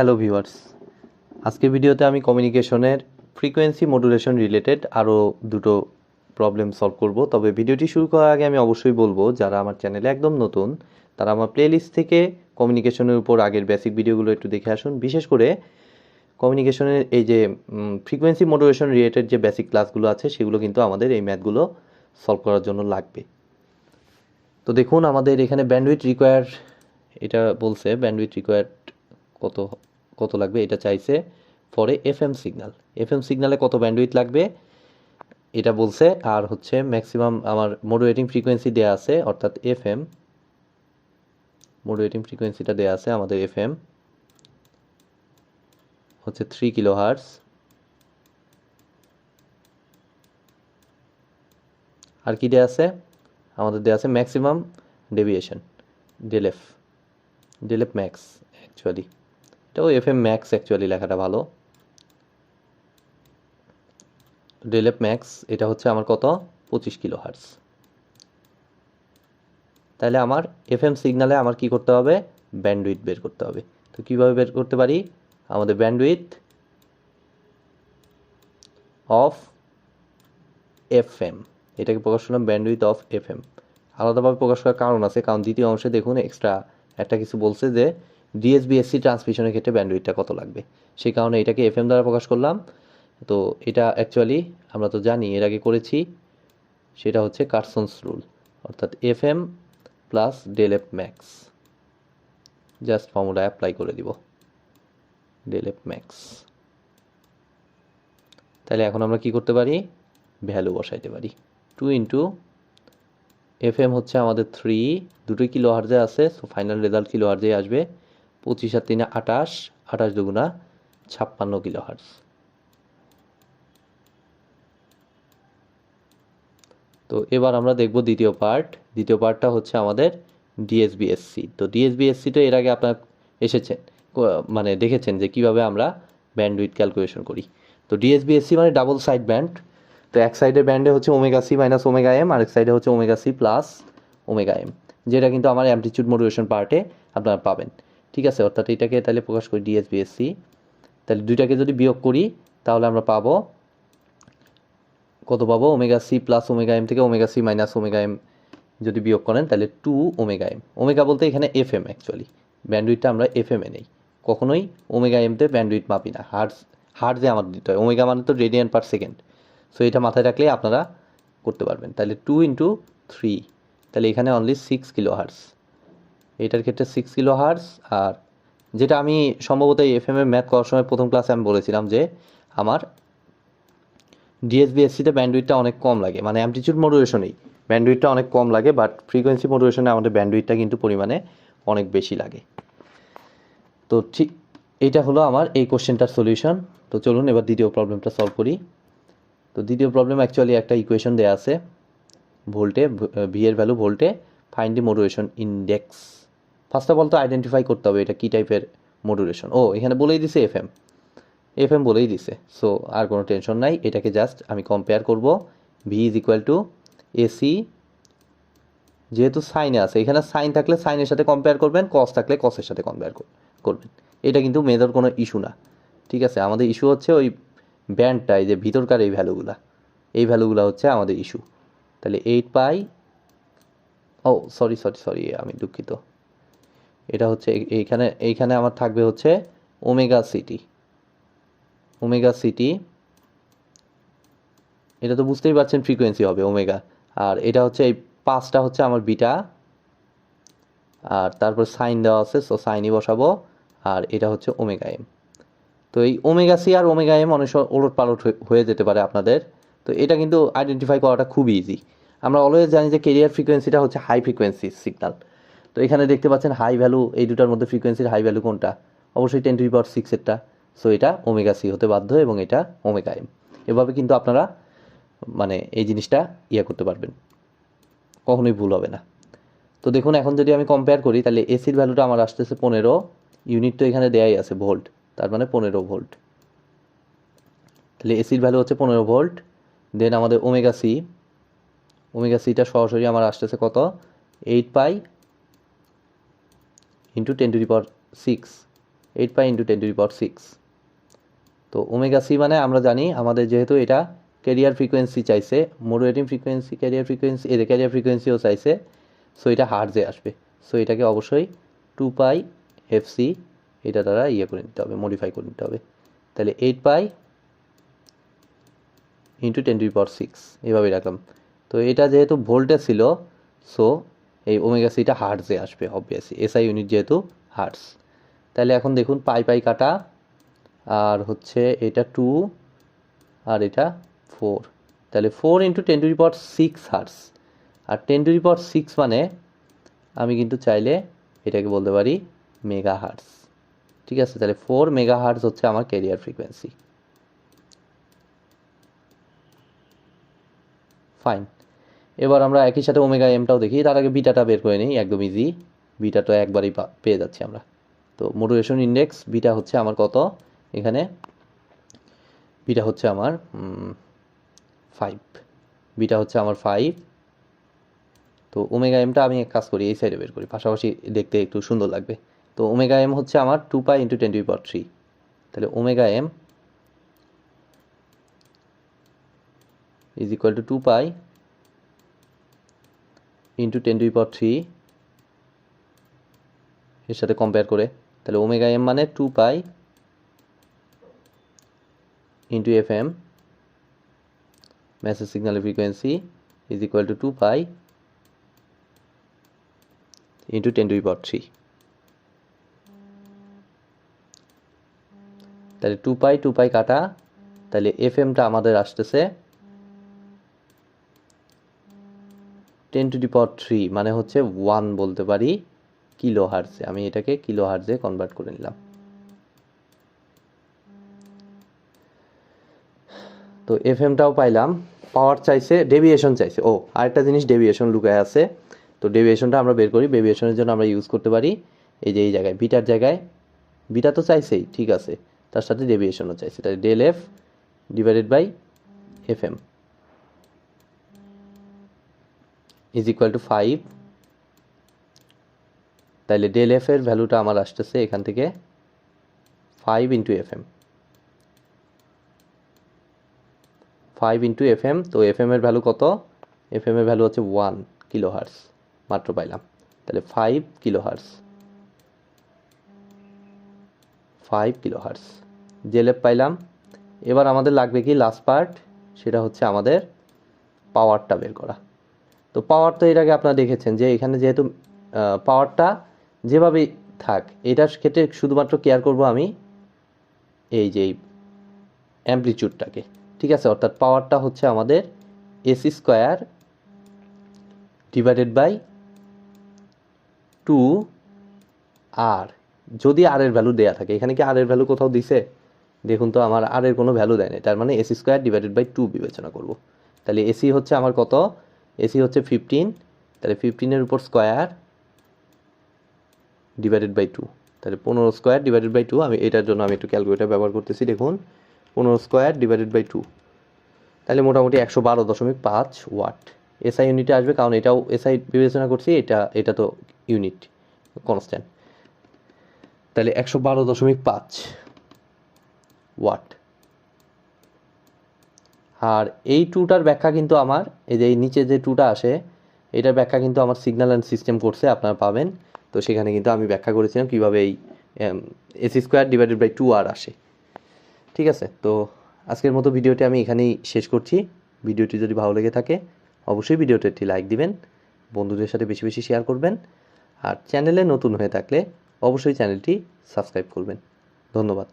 Hello viewers, আজকের ভিডিওতে আমি কমিউনিকেশনের ফ্রিকোয়েন্সি মডুলেশন রিলেটেড আরও দুটো প্রবলেম সলভ করব। তবে ভিডিওটি শুরু করার আগে আমি অবশ্যই বলবো, যারা আমার চ্যানেলে একদম নতুন তারা আমার প্লেলিস্ট থেকে কমিউনিকেশনের উপর আগের বেসিক ভিডিওগুলো একটু দেখে আসুন। বিশেষ করে কমিউনিকেশনের এই যে ফ্রিকোয়েন্সি মডুলেশন রিলেটেড যে বেসিক ক্লাসগুলো আছে সেগুলো কিন্তু আমাদের এই ম্যাথগুলো সলভ করার জন্য লাগবে। তো দেখুন, আমাদের এখানে ব্যান্ডউইথ রিকোয়ার, এটা বলছে ব্যান্ডউইথ রিকোয়ার্ড কত লাগবে, এটা চাইছে ফর এফএম সিগন্যাল। এফএম সিগন্যালে কত ব্যান্ডউইথ লাগবে এটা বলছে, আর হচ্ছে ম্যাক্সিমাম আমার মডুলেটিং ফ্রিকোয়েন্সি দেয়া আছে, অর্থাৎ এফএম মডুলেটিং ফ্রিকোয়েন্সিটা দেয়া আছে আমাদের এফএম হচ্ছে 3 কিলোহার্টজ, আর কি দেয়া আছে আমাদের দেয়া আছে ম্যাক্সিমাম ডেভিয়েশন ডেলএফ ম্যাক্স। অ্যাকচুয়ালি এটাও এফএম ম্যাক্স, অ্যাকচুয়ালি লেখাটা ভালো। ডেলএফ ম্যাক্স এটা হচ্ছে আমার কত 25 কিলোহার্টজ। তাহলে আমার এফএম সিগনালে আমার কি করতে হবে, ব্যান্ডউইথ বের করতে হবে। তো কিভাবে বের করতে পারি, আমাদের ব্যান্ডউইথ অফ এফএম, এটাকে প্রকাশ করলাম ব্যান্ডউইথ অফ এফএম। আলাদাভাবে প্রকাশ করার কারণ আছে, কারণ দ্বিতীয় অংশে দেখুন এক্সট্রা একটা কিছু বলছে যে ডিএসবিএসসি ট্রান্সমিশনের ক্ষেত্রে ব্যান্ডউইথটা কত লাগবে, সেই কারণে এটাকে এফএম দ্বারা প্রকাশ করলাম। তো এটা অ্যাকচুয়ালি আমরা তো জানি, এর আগে করেছি, সেটা হচ্ছে কার্সনস রুল, অর্থাৎ FM plus del F max. Just formula apply করে দিব, ডেলএফ ম্যাক্স। তাহলে এখন আমরা কি করতে পারি, ভ্যালু বসাইতে পারি। 2 ইন্টু এফএম হচ্ছে আমাদের 3, দুটোই কিলো হার্জে আছে, সো ফাইনাল রেজাল্ট কিলো হার্জে আসবে। 25 আর 3 28, 28 দুগুণা 56 কিলো হার্জ। তো এবার আমরা দেখব দ্বিতীয় পার্টটা হচ্ছে আমাদের ডিএসবিএসসি। তো ডিএসবিএসসিটা এর আগে আপনার এসেছেন, মানে দেখেছেন যে কিভাবে আমরা ব্যান্ডউইথ ক্যালকুলেশন করি। তো ডিএসবিএসসি মানে ডাবল সাইড ব্যান্ড। তো এক সাইডের ব্যান্ডে হচ্ছে omega C minus omega M, আর এক সাইডে হচ্ছে omega C plus omega M, যেটা কিন্তু আমার অ্যামপ্লিটিউড মডুলেশন পার্টে আপনারা পাবেন। ঠিক আছে, অর্থাৎ এটাকে তাহলে প্রকাশ করি ডিএসবিএসসি। তাহলে দুইটাকে যদি বিয়োগ করি তাহলে আমরা পাবো কত পাবো, omega C plus omega M থেকে omega C minus omega M যদি বিয়োগ করেন তাহলে 2 ওমেগা এম। ওমেগা বলতে এখানে এফএম, অ্যাকচুয়ালি ব্যান্ডউইথটা আমরা এফএম এ নেই, কখনোই ওমেগা এমতে ব্যান্ডউইথ মাপি না, হার্টজে আমাদের দিতে হয়। ওমেগা মানে তো রেডিয়ান পার সেকেন্ড, সো এটা মাথায় রাখলে আপনারা করতে পারবেন। তাহলে 2 ইন্টু 3, তাহলে এখানে অনলি 6 কিলো হার্টজ, এটার ক্ষেত্রে 6 কিলো হার্টজ। আর যেটা আমি সম্ভবত এই এফএম এর ম্যাথ করার সময় প্রথম ক্লাসে আমি বলেছিলাম যে আমার ডিএসবিএসসিতে ব্যান্ডউইথটা অনেক কম লাগে, মানে অ্যামপ্লিটিউড মডুলেশনেই ব্যান্ডউইথটা অনেক কম লাগে, বাট ফ্রিকোয়েন্সি মডুলেশনে আমাদের ব্যান্ডউইথটা কিন্তু পরিমাণে অনেক বেশি লাগে। তো ঠিক এইটা হলো আমার এই কোশ্চেনটার সলিউশন। তো চলুন এবার দ্বিতীয় প্রবলেমটা সলভ করি। তো দ্বিতীয় প্রবলেম অ্যাকচুয়ালি একটা ইকুয়েশন দেওয়া আছে, ভোল্টে, ভি এর ভ্যালু ভোল্টে, find the modulation index. First of all তো আইডেন্টিফাই করতে হবে এটা কী টাইপের মডুলেশন। ও এখানে বলেই দিছে এফএম বলেই দিছে, সো আর কোনো টেনশন নাই। এটাকে জাস্ট আমি কম্পেয়ার করব, V is equal to AC, যেহেতু সাইনে আছে, এখানে সাইন থাকলে সাইনের সাথে কম্পেয়ার করবেন, কস থাকলে কসের সাথে কম্পেয়ার করবেন। এটা কিন্তু মেজর কোনো ইস্যু না, ঠিক আছে। আমাদের ইস্যু হচ্ছে ওই ব্যান্ডটাই, যে ভিতরকার এই ভ্যালুগুলা হচ্ছে আমাদের ইস্যু। তাহলে 8 পাই, ও সরি আমি দুঃখিত, এটা হচ্ছে এইখানে আমার থাকবে হচ্ছে ওমেগা সিটি, এটা তো বুঝতেই পারছেন ফ্রিকোয়েন্সি হবে ওমেগা। আর এটা হচ্ছে এই 5টা হচ্ছে আমার বিটা, আর তারপর সাইন দেওয়া আছে, সো সাইনই বসাবো। আর এটা হচ্ছে ওমেগা এম। তো এই ওমেগা সি আর ওমেগা এম অনেক সময় ওলট পালট হয়ে যেতে পারে আপনাদের, তো এটা কিন্তু আইডেন্টিফাই করাটা খুবই ইজি। আমরা অলওয়েজ জানি যে ক্যারিয়ার ফ্রিকোয়েন্সিটা হচ্ছে হাই ফ্রিকোয়েন্সি সিগন্যাল। তো এখানে দেখতে পাচ্ছেন হাই ভ্যালু, এই দুটার মধ্যে ফ্রিকোয়েন্সির হাই ভ্যালু কোনটা, অবশ্যই 10⁶ এরটা, সো এটা ওমেগা সি হতে বাধ্য, এবং এটা ওমেগা এম। এভাবে কিন্তু আপনারা মানে এই জিনিসটা করতে পারবেন, কখনোই ভুল হবে না। তো দেখুন এখন যদি আমি কম্পেয়ার করি তাহলে এসির ভ্যালুটা আমার আসতেছে 15 ইউনিট, তো এখানে দেয়াই আছে ভোল্ট, তার মানে 15 ভোল্ট। তাহলে এসির ভ্যালু হচ্ছে 15 ভোল্ট। দেন আমাদের ওমেগা সিটা সরাসরি আমার আসতেছে কত, 8 pi into 10⁶, 8 pi into 10 to the power 6। তো ওমেগা সি মানে আমরা জানি আমাদের যেহেতু এটা ক্যারিয়ার ফ্রিকোয়েন্সি চাইছে, মডুলেটিং ফ্রিকোয়েন্সি, ক্যারিয়ার ফ্রিকোয়েন্সি, এদের ক্যারিয়ার ফ্রিকোয়েন্সিও চাইছে, সো এটা হার্টজে আসবে। সো এটাকে অবশ্যই 2 পাই এফসি এটা দ্বারা করে নিতে হবে, মডিফাই করে নিতে হবে। তাহলে 8 pi into 10 to the power 6 এভাবেই রাখলাম। তো এটা যেহেতু ভোল্টে ছিল, সো এই ওমেগা সিটা হার্টজে আসবে অবভিয়াসলি, এসআই ইউনিট যেহেতু হার্টস। তাহলে এখন দেখুন পাই পাই কাটা, আর হচ্ছে এটা 2 আর এটা 4, তাহলে 4 into 10 to the power 6 hertz. আর 10 টু দি পাওয়ার 6 মানে আমি কিন্তু চাইলে এটাকে বলতে পারি মেগা হার্টস। ঠিক আছে, তাহলে 4 মেগা হার্টস হচ্ছে আমার ক্যারিয়ার ফ্রিকোয়েন্সি। ফাইন, এবার আমরা একই সাথে ওমেগা এমটাও দেখি। তার আগে বিটাটা বের করে নিই, একদম ইজি। বিটা তো একবারই পেয়ে যাচ্ছি আমরা। তো মডুলেশন ইন্ডেক্স বিটা হচ্ছে আমার কত, এখানে বিটা হচ্ছে আমার 5, বিটা হচ্ছে আমার 5। তো ওমেগা এমটা আমি এক কাজ করি, এই সাইডে বের করি, পাশাপাশি দেখতে একটু সুন্দর লাগবে। তো ওমেগা এম হচ্ছে আমার 2 pi into 10 to the power 3। তাহলে omega M is equal to 2 pi into 10 to the power 3 এর সাথে কম্পেয়ার করে। তাহলে ওমেগা এম মানে 2 pi into F M message সিগন্যালের frequency is equal to 2 pi into 10 to the power 3। তাহলে 2 পাই কাটা, তাহলে এফ এমটা আমাদের আসতেছে 10 টু দি পাওয়ার 3 মানে হচ্ছে 1 বলতে পারি কিলো হার্টজে। আমি এটাকে কিলো হার্টজে কনভার্ট করে নিলাম। তো এফ এমটাও পাইলাম। পাওয়ার চাইছে, ডেভিয়েশন চাইছে। ও আরেকটা জিনিস ডেভিয়েশন লুকায় আছে, তো ডেভিয়েশনটা আমরা বের করি। ডেভিয়েশনের জন্য আমরা ইউজ করতে পারি এই যে এই জায়গায় বিটার জায়গায়, বিটা তো চাইছেই ঠিক আছে, তার সাথে ডেভিয়েশনও চাইছে। তাহলে del F divided by F M is equal to 5। তাহলে ডেল এফ এর ভ্যালুটা আমার আসতেছে এখান থেকে 5 into F M, 5 into F M. তো এফ এম এর ভ্যালু কত, এফ এম এর ভ্যালু হচ্ছে 1 কিলো হার্টস, মাত্র পাইলাম। তাহলে 5 কিলো হার্টস, 5 কিলো হার্টস জেলেপ পাইলাম। এবার আমাদের লাগবে কি লাস্ট পার্ট, সেটা হচ্ছে আমাদের পাওয়ারটা বের করা। তো পাওয়ার তো এর আগে আপনারা দেখেছেন যে এখানে যেহেতু পাওয়ারটা যেভাবেই থাক, এটার ক্ষেত্রে শুধুমাত্র কেয়ার করব আমি এই যে অ্যামপ্লিটিউডটাকে। ঠিক আছে, অর্থাৎ পাওয়ারটা হচ্ছে আমাদের এসি স্কোয়ার ডিভাইডেড বাই 2 আর, যদি আর এর ভ্যালু দেয়া থাকে। এখানে কি আর এর ভ্যালু কোথাও দিছে? দেখুন তো, আমার আর এর কোনো ভ্যালু দেয় না, তার মানে এসি স্কোয়ার ডিভাইডেড বাই 2 বিবেচনা করব। তাহলে এসি হচ্ছে আমার কত, এসি হচ্ছে 15, তাহলে 15 উপর স্কোয়ার ডিভাইডেড বাই 2, তাহলে 15 স্কোয়ার ডিভাইডেড বাই 2। আমি এটার জন্য আমি একটু ক্যালকুলেটর ব্যবহার করতেছি। দেখুন 15 স্কোয়ার ডিভাইডেড বাই 2, তাহলে মোটামুটি 112.5 ওয়াট এসআই ইউনিটে আসবে, কারণ এটাও এসআই বিবেচনা করছি, এটা তো ইউনিট কনস্ট্যান্ট। তাহলে 112.5 ওয়াট। আর এই টুটার ব্যাখ্যা কিন্তু আমার এই যে নিচে যে টুটা আসে, এটার ব্যাখ্যা কিন্তু আমার সিগন্যাল অ্যান্ড সিস্টেম কোর্সে আপনারা পাবেন। তো সেখানে কিন্তু আমি ব্যাখ্যা করেছিলাম কীভাবে এই এসি স্কোয়ার ডিভাইডেড বাই 2 আর আসে। ঠিক আছে, তো আজকের মতো ভিডিওটি আমি এখানেই শেষ করছি। ভিডিওটি যদি ভালো লেগে থাকে অবশ্যই ভিডিওটি একটি লাইক দিবেন, বন্ধুদের সাথে বেশি বেশি শেয়ার করবেন, আর চ্যানেলে নতুন হয়ে থাকলে অবশ্যই চ্যানেলটি সাবস্ক্রাইব করবেন। ধন্যবাদ।